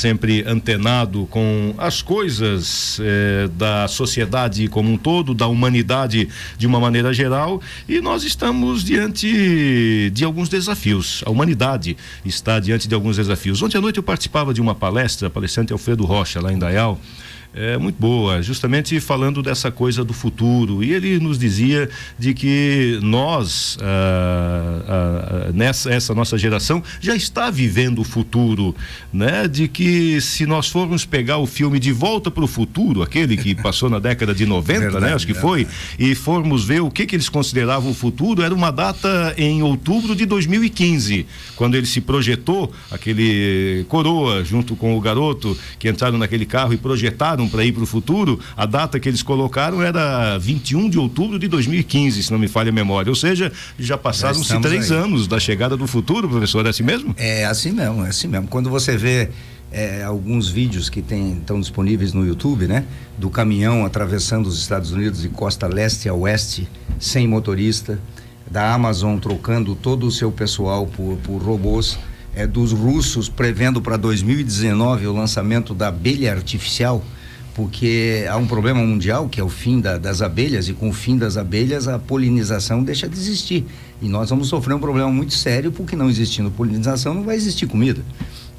sempre antenado com as coisas da sociedade como um todo, da humanidade de uma maneira geral, e nós estamos diante de alguns desafios. A humanidade está diante de alguns desafios. Ontem à noite eu participava de uma palestra, palestrante Alfredo Rocha, lá em Dayal, muito boa, justamente falando dessa coisa do futuro, e ele nos dizia de que nós, essa nossa geração já está vivendo o futuro, né? De que se nós formos pegar o filme De Volta para o Futuro, aquele que passou na década de 90, verdade, né? Acho que foi, e formos ver o que eles consideravam o futuro, era uma data em outubro de 2015, quando ele se projetou, aquele coroa junto com o garoto que entraram naquele carro e projetaram para ir para o futuro. A data que eles colocaram era 21 de outubro de 2015, se não me falha a memória, ou seja, já passaram-se 3 anos da chegada do futuro, professor, é assim mesmo? É assim mesmo. Quando você vê alguns vídeos que estão disponíveis no YouTube, né? Do caminhão atravessando os Estados Unidos de costa leste a oeste, sem motorista, da Amazon trocando todo o seu pessoal por robôs, dos russos prevendo para 2019 o lançamento da abelha artificial, porque há um problema mundial que é o fim das abelhas, e com o fim das abelhas a polinização deixa de existir, e nós vamos sofrer um problema muito sério, porque não existindo polinização não vai existir comida.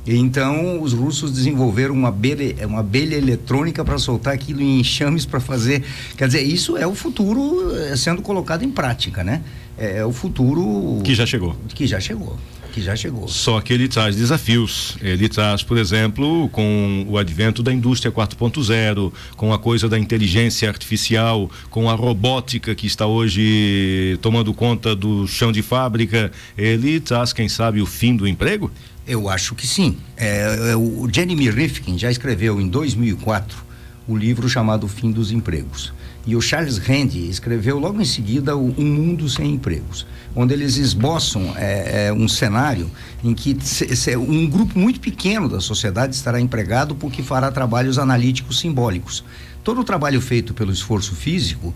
E então os russos desenvolveram uma abelha eletrônica para soltar aquilo em enxames para fazer, quer dizer, isso é o futuro sendo colocado em prática, né? É o futuro que já chegou. Só que ele traz desafios. Ele traz, por exemplo, com o advento da indústria 4.0, com a coisa da inteligência artificial, com a robótica que está hoje tomando conta do chão de fábrica, ele traz, quem sabe, o fim do emprego? Eu acho que sim. O Jeremy Rifkin já escreveu em 2004 o livro chamado O Fim dos Empregos. E o Charles Randy escreveu logo em seguida Um Mundo Sem Empregos, onde eles esboçam um cenário em que um grupo muito pequeno da sociedade estará empregado porque fará trabalhos analíticos simbólicos. Todo o trabalho feito pelo esforço físico,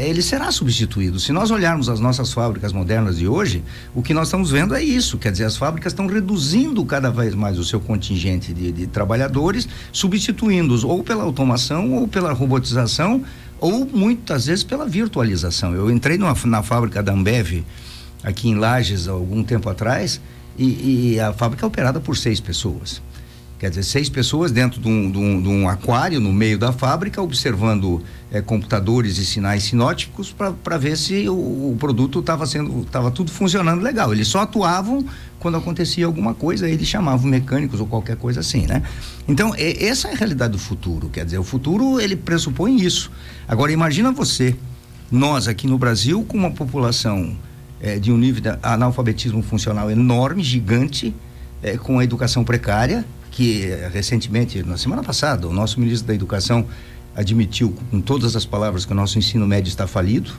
ele será substituído. Se nós olharmos as nossas fábricas modernas de hoje, o que nós estamos vendo é isso, quer dizer, as fábricas estão reduzindo cada vez mais o seu contingente de trabalhadores, substituindo-os ou pela automação ou pela robotização, ou muitas vezes pela virtualização. Eu entrei na fábrica da Ambev aqui em Lages há algum tempo atrás, e a fábrica é operada por 6 pessoas. Quer dizer, 6 pessoas dentro de um aquário no meio da fábrica, observando computadores e sinais sinóticos para ver se o produto estava tudo funcionando legal. Eles só atuavam quando acontecia alguma coisa, eles chamavam mecânicos ou qualquer coisa assim, né? Então, essa é a realidade do futuro. Quer dizer, o futuro, ele pressupõe isso. Agora, imagina nós aqui no Brasil, com uma população de um nível de analfabetismo funcional enorme, gigante, com a educação precária, que recentemente, na semana passada, o nosso ministro da Educação admitiu com todas as palavras que o nosso ensino médio está falido,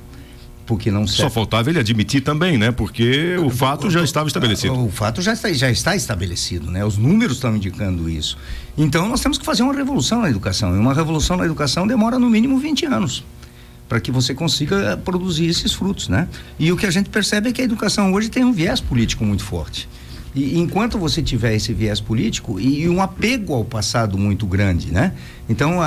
porque não serve. Só faltava ele admitir também, né? Porque o fato já estava estabelecido. O fato já está estabelecido, né? Os números estão indicando isso. Então nós temos que fazer uma revolução na educação, e uma revolução na educação demora no mínimo 20 anos para que você consiga produzir esses frutos, né? E o que a gente percebe é que a educação hoje tem um viés político muito forte. E enquanto você tiver esse viés político e um apego ao passado muito grande, né? Então,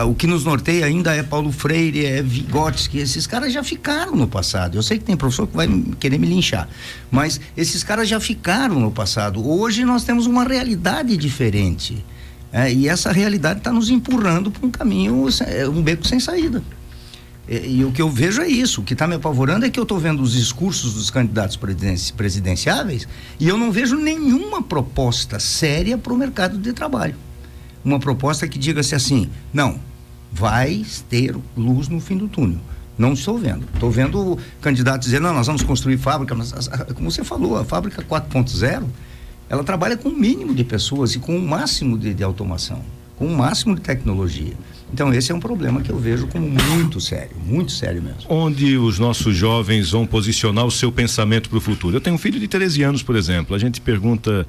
o que nos norteia ainda é Paulo Freire, é Vygotsky, esses caras já ficaram no passado. Eu sei que tem professor que vai querer me linchar, mas esses caras já ficaram no passado. Hoje nós temos uma realidade diferente, e essa realidade está nos empurrando para um caminho, um beco sem saída. E o que eu vejo é isso. O que está me apavorando é que eu estou vendo os discursos dos candidatos presidenciáveis e eu não vejo nenhuma proposta séria para o mercado de trabalho. Uma proposta que diga-se assim: não, vai ter luz no fim do túnel. Não estou vendo. Estou vendo candidatos dizendo: não, nós vamos construir fábrica. Mas, como você falou, a fábrica 4.0, ela trabalha com o mínimo de pessoas e com o máximo de automação, com o máximo de tecnologia. Então esse é um problema que eu vejo como muito sério mesmo. Onde os nossos jovens vão posicionar o seu pensamento para o futuro? Eu tenho um filho de 13 anos, por exemplo, a gente pergunta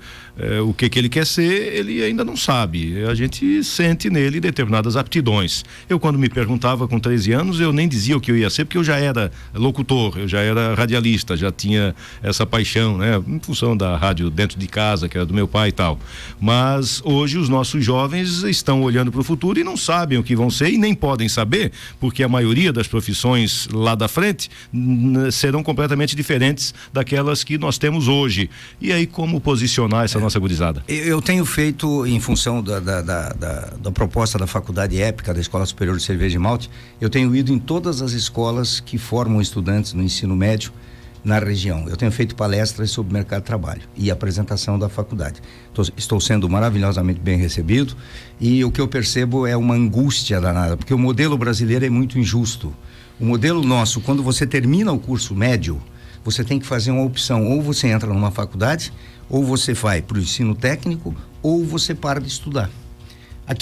o que ele quer ser, ele ainda não sabe, a gente sente nele determinadas aptidões. Eu, quando me perguntava com 13 anos, eu nem dizia o que eu ia ser, porque eu já era locutor, eu já era radialista, já tinha essa paixão, né? Em função da rádio dentro de casa, que era do meu pai e tal. Mas hoje os nossos jovens estão olhando para o futuro e não sabem o que vão ser e nem podem saber, porque a maioria das profissões lá da frente serão completamente diferentes daquelas que nós temos hoje. E aí, como posicionar essa nossa gurizada? Eu tenho feito, em função da proposta da Faculdade Épica da Escola Superior de Cerveja e Malte, eu tenho ido em todas as escolas que formam estudantes no ensino médio na região. Eu tenho feito palestras sobre mercado de trabalho e apresentação da faculdade. Estou sendo maravilhosamente bem recebido e o que eu percebo é uma angústia danada, porque o modelo brasileiro é muito injusto. O modelo nosso, quando você termina o curso médio, você tem que fazer uma opção, ou você entra numa faculdade, ou você vai para o ensino técnico, ou você para de estudar.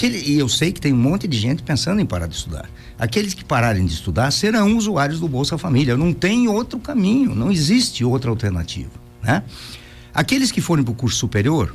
E eu sei que tem um monte de gente pensando em parar de estudar. Aqueles que pararem de estudar serão usuários do Bolsa Família. Não tem outro caminho, não existe outra alternativa, né? Aqueles que forem para o curso superior,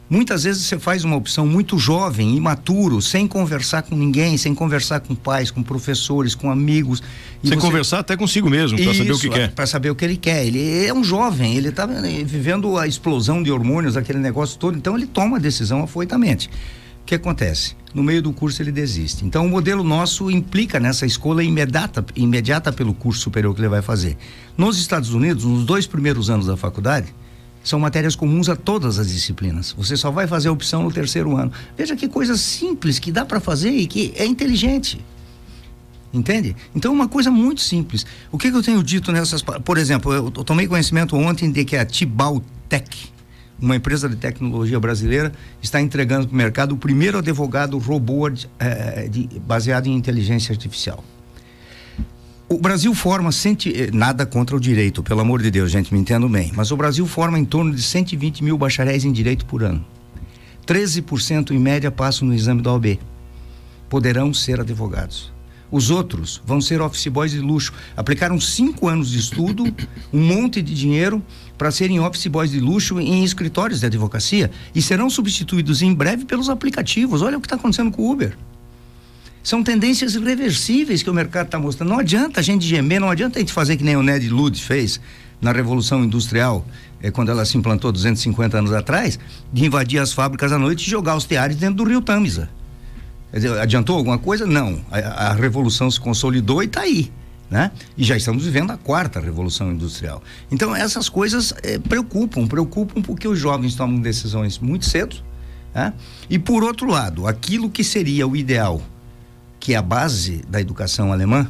muitas vezes você faz uma opção muito jovem, imaturo, sem conversar com ninguém, sem conversar com pais, com professores, com amigos. Sem conversar até consigo mesmo, para saber o que quer. Para saber o que ele quer. Ele é um jovem, ele está vivendo a explosão de hormônios, aquele negócio todo, então ele toma a decisão afoitamente. O que acontece? No meio do curso ele desiste. Então o modelo nosso implica nessa escolha imediata pelo curso superior que ele vai fazer. Nos Estados Unidos, nos 2 primeiros anos da faculdade, são matérias comuns a todas as disciplinas. Você só vai fazer a opção no 3º ano. Veja que coisa simples que dá para fazer e que é inteligente. Entende? Então uma coisa muito simples. O que eu tenho dito nessas... Por exemplo, eu tomei conhecimento ontem de que a Tibaltec, uma empresa de tecnologia brasileira, está entregando para o mercado o primeiro advogado robô baseado em inteligência artificial. O Brasil forma nada contra o direito, pelo amor de Deus, gente, me entendam bem, mas o Brasil forma em torno de 120 mil bacharéis em direito por ano. 13% em média passam no exame da OAB. Poderão ser advogados. Os outros vão ser office boys de luxo. Aplicaram 5 anos de estudo, um monte de dinheiro para serem office boys de luxo em escritórios de advocacia e serão substituídos em breve pelos aplicativos. Olha o que está acontecendo com o Uber. São tendências irreversíveis que o mercado está mostrando. Não adianta a gente gemer, não adianta a gente fazer que nem o Ned Ludd fez na Revolução Industrial, quando ela se implantou 250 anos atrás, de invadir as fábricas à noite e jogar os teares dentro do rio Tâmisa. Quer dizer, adiantou alguma coisa? Não. A revolução se consolidou e está aí, né? E já estamos vivendo a 4ª Revolução Industrial. Então essas coisas preocupam porque os jovens tomam decisões muito cedo, né? E por outro lado, aquilo que seria o ideal, que é a base da educação alemã,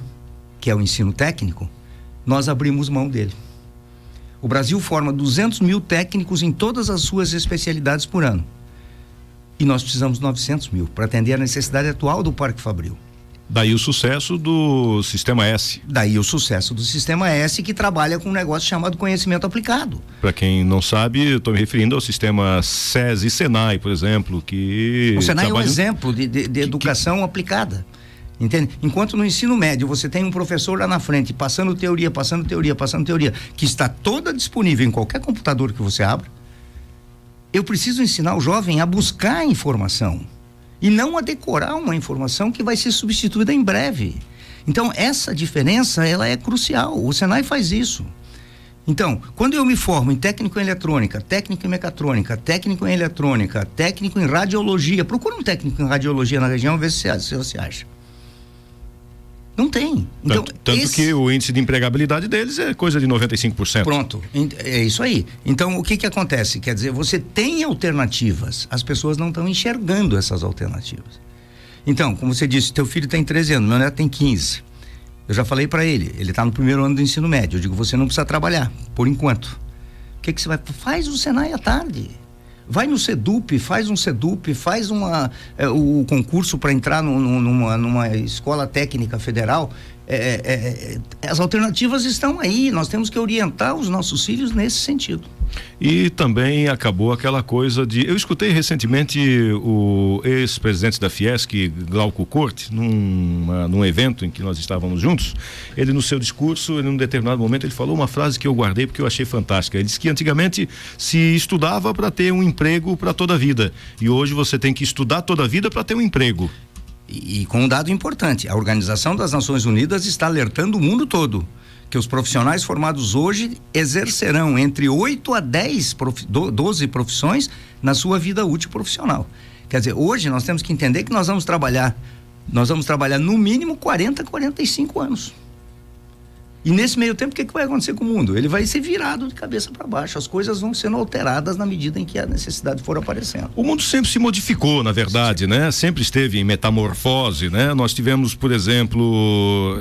que é o ensino técnico, nós abrimos mão dele. O Brasil forma 200 mil técnicos em todas as suas especialidades por ano. E nós precisamos de 900 mil para atender a necessidade atual do Parque Fabril. Daí o sucesso do Sistema S. Daí o sucesso do Sistema S, que trabalha com um negócio chamado conhecimento aplicado. Para quem não sabe, eu estou me referindo ao sistema SES e Senai, por exemplo, que... O Senai é um exemplo de educação aplicada. Entende? Enquanto no ensino médio você tem um professor lá na frente passando teoria, que está toda disponível em qualquer computador que você abra, eu preciso ensinar o jovem a buscar a informação e não a decorar uma informação que vai ser substituída em breve. Então essa diferença, ela é crucial. O Senai faz isso. Então, quando eu me formo em técnico em eletrônica, técnico em mecatrônica, técnico em eletrônica, técnico em radiologia, procura um técnico em radiologia na região, vê se você acha. Não tem. Então, tanto que o índice de empregabilidade deles é coisa de 95%. Pronto, é isso aí. Então, o que acontece? Quer dizer, você tem alternativas, as pessoas não estão enxergando essas alternativas. Então, como você disse, teu filho tem 13 anos, meu neto tem 15. Eu já falei para ele está no 1º ano do ensino médio. Eu digo, você não precisa trabalhar, por enquanto. O que você vai? Faz o Senai à tarde. Vai no SEDUP, faz o concurso para entrar numa escola técnica federal. As alternativas estão aí, nós temos que orientar os nossos filhos nesse sentido. E também acabou aquela coisa de... Eu escutei recentemente o ex-presidente da Fiesc, Glauco Corte, num evento em que nós estávamos juntos. Ele, no seu discurso, num determinado momento, ele falou uma frase que eu guardei porque eu achei fantástica. Ele disse que antigamente se estudava para ter um emprego para toda a vida. E hoje você tem que estudar toda a vida para ter um emprego. E com um dado importante, a Organização das Nações Unidas está alertando o mundo todo que os profissionais formados hoje exercerão entre 8 a 12 profissões na sua vida útil profissional. Quer dizer, hoje nós temos que entender que nós vamos trabalhar no mínimo 40, 45 anos. E nesse meio tempo, o que vai acontecer com o mundo? Ele vai ser virado de cabeça para baixo. As coisas vão sendo alteradas na medida em que a necessidade for aparecendo. O mundo sempre se modificou, na verdade, né? Sempre esteve em metamorfose, né? Nós tivemos, por exemplo,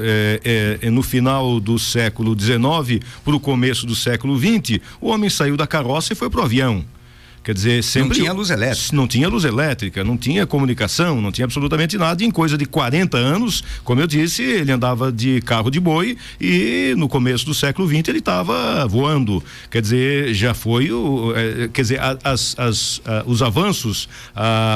no final do século XIX para o começo do século XX, o homem saiu da carroça e foi pro avião. Quer dizer, sempre... Não tinha luz elétrica. Não tinha luz elétrica, não tinha comunicação, não tinha absolutamente nada. E em coisa de 40 anos, como eu disse, ele andava de carro de boi e no começo do século XX ele estava voando. Quer dizer, já foi os avanços,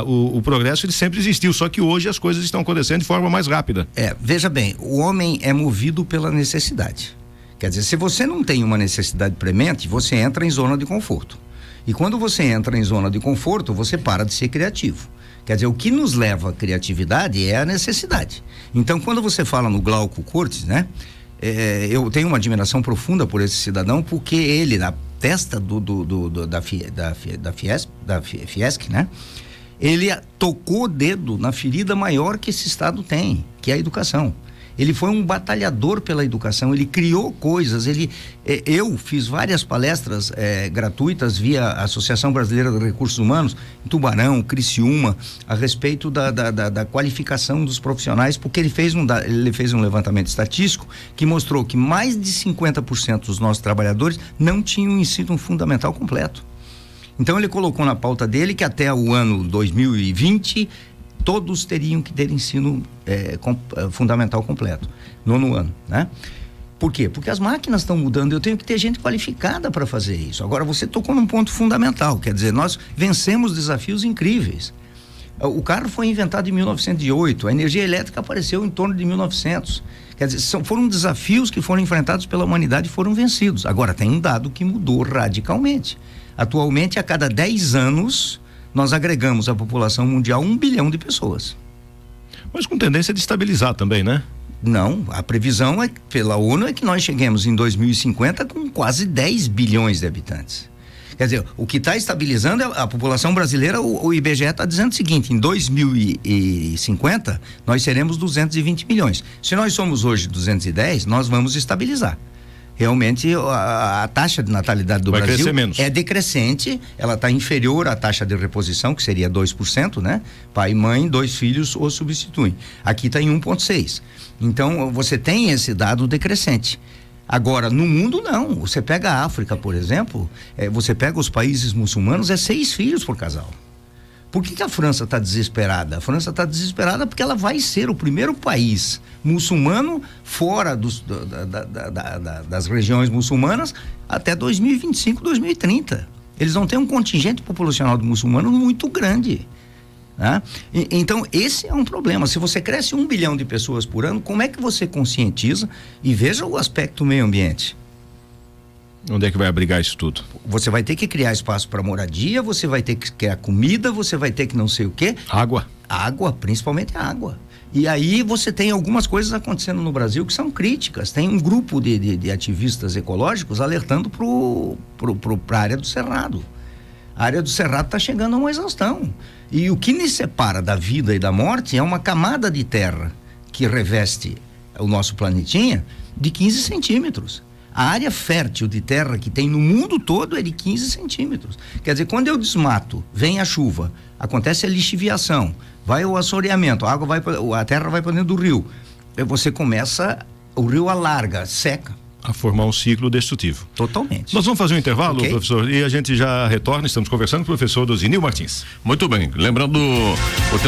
o progresso, ele sempre existiu, só que hoje as coisas estão acontecendo de forma mais rápida. Veja bem, o homem é movido pela necessidade. Quer dizer, se você não tem uma necessidade premente, você entra em zona de conforto. E quando você entra em zona de conforto, você para de ser criativo. Quer dizer, o que nos leva à criatividade é a necessidade. Então, quando você fala no Glauco Cortes, né? Eu tenho uma admiração profunda por esse cidadão, porque ele, na testa da Fiesc, né? Ele tocou o dedo na ferida maior que esse estado tem, que é a educação. Ele foi um batalhador pela educação, ele criou coisas, eu fiz várias palestras gratuitas via Associação Brasileira de Recursos Humanos, em Tubarão, Criciúma, a respeito da qualificação dos profissionais, porque ele fez um levantamento estatístico que mostrou que mais de 50% dos nossos trabalhadores não tinham um ensino fundamental completo. Então ele colocou na pauta dele que até o ano 2020 todos teriam que ter ensino fundamental completo, 9º ano, né? Por quê? Porque as máquinas estão mudando, eu tenho que ter gente qualificada para fazer isso. Agora, você tocou num ponto fundamental, quer dizer, nós vencemos desafios incríveis. O carro foi inventado em 1908, a energia elétrica apareceu em torno de 1900. Quer dizer, foram desafios que foram enfrentados pela humanidade e foram vencidos. Agora, tem um dado que mudou radicalmente. Atualmente, a cada 10 anos... nós agregamos à população mundial 1 bilhão de pessoas. Mas com tendência de estabilizar também, né? Não, a previsão pela ONU é que nós cheguemos em 2050 com quase 10 bilhões de habitantes. Quer dizer, o que está estabilizando é a população brasileira. O IBGE está dizendo o seguinte: em 2050 nós seremos 220 milhões. Se nós somos hoje 210, nós vamos estabilizar. Realmente a taxa de natalidade do Brasil é decrescente, ela está inferior à taxa de reposição, que seria 2%, né? Pai e mãe, 2 filhos o substituem. Aqui está em 1,6%. Então você tem esse dado decrescente. Agora, no mundo não. Você pega a África, por exemplo, você pega os países muçulmanos, 6 filhos por casal. Por que a França está desesperada? A França está desesperada porque ela vai ser o primeiro país muçulmano fora das regiões muçulmanas até 2025, 2030. Eles vão ter um contingente populacional de muçulmanos muito grande, né? Então, esse é um problema. Se você cresce 1 bilhão de pessoas por ano, como é que você conscientiza? E veja o aspecto meio ambiente. Onde é que vai abrigar isso tudo? Você vai ter que criar espaço para moradia, você vai ter que criar comida, você vai ter que não sei o quê. Água. Água, principalmente água. E aí você tem algumas coisas acontecendo no Brasil que são críticas. Tem um grupo de ativistas ecológicos alertando para a área do Cerrado. A área do Cerrado está chegando a uma exaustão. E o que nos separa da vida e da morte é uma camada de terra que reveste o nosso planetinha de 15 centímetros. A área fértil de terra que tem no mundo todo é de 15 centímetros. Quer dizer, quando eu desmato, vem a chuva, acontece a lixiviação, vai o assoreamento, a terra vai para dentro do rio. Você começa, o rio alarga, seca. A formar um ciclo destrutivo. Totalmente. Nós vamos fazer um intervalo, professor, e a gente já retorna. Estamos conversando com o professor Dozinil Martins. Muito bem. Lembrando, o